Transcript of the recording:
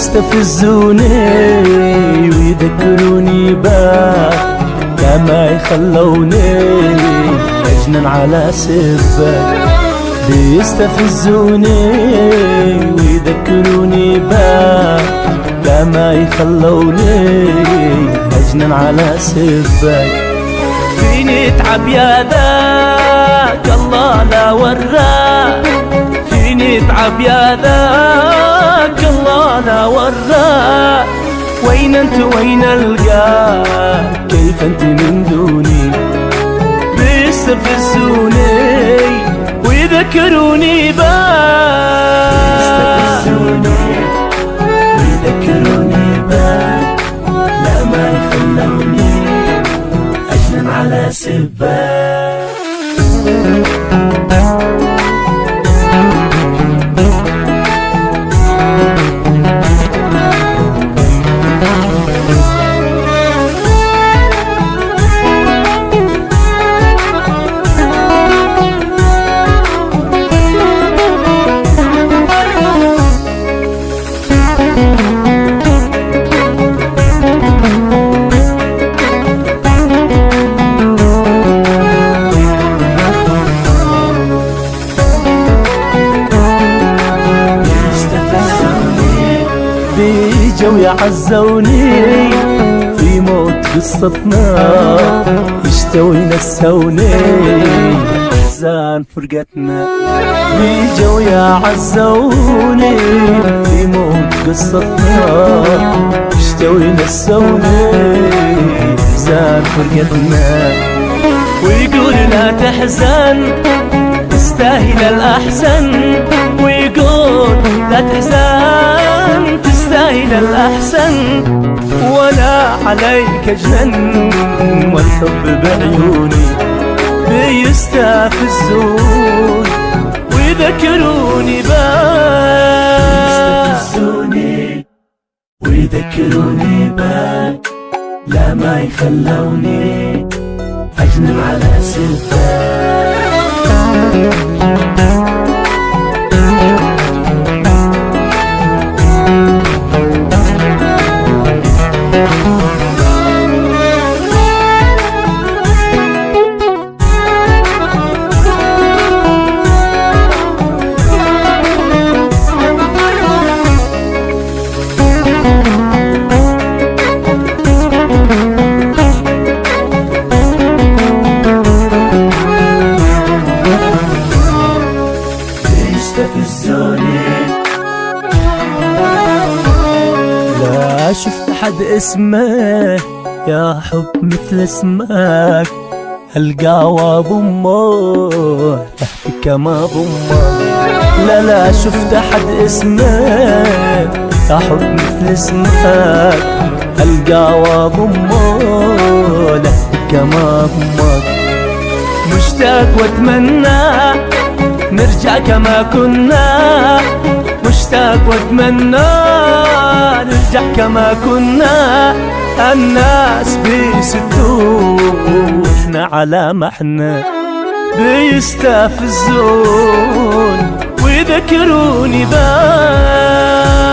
بيستفزوني ويذكروني باك كما يخلوني مجنون على سبك. بيستفزوني ويذكروني باك كما يخلوني مجنون على سبك. فيني تعب يا ذاك الله لا وراك، فيني تعب يا ذاك الله لا وراك. وين انت وين القاك كيف انت من دوني؟ بيستفزوني ويذكروني باك، بيستفزوني ويذكروني باك لا ما يخلوني أجنن على سباك. بيجوا يعزوني في موت قصتنا، يشتوا ينسوني احزان فرقتنا. بيجوا يعزوني في موت قصتنا، يشتوا ينسوني احزان فرقتنا. ويقول لا تحزن تستاهل الأحسن، ويقول لا تحزن تستاهل الأحسن. ولا عليك جنن والحب بعيوني بيستفزون ويذكروني باك، بيستفزوني ويذكروني باك لا ما يخلوني أجنن على سباك. لا شفت حد اسمه يا حب مثل اسمك، هالقاوة بأمه تحكي كما بأمه. لا شفت حد اسمه يا حب مثل اسمك، هالقاوة بأمه تحكي كما بأمك. مشتاق واتمنى نرجع كما كنا، مشتاق واتمنى نرجع كما كنا. الناس بيسدون واحنا على ما احنا، بيستفزون ويذكروني باك.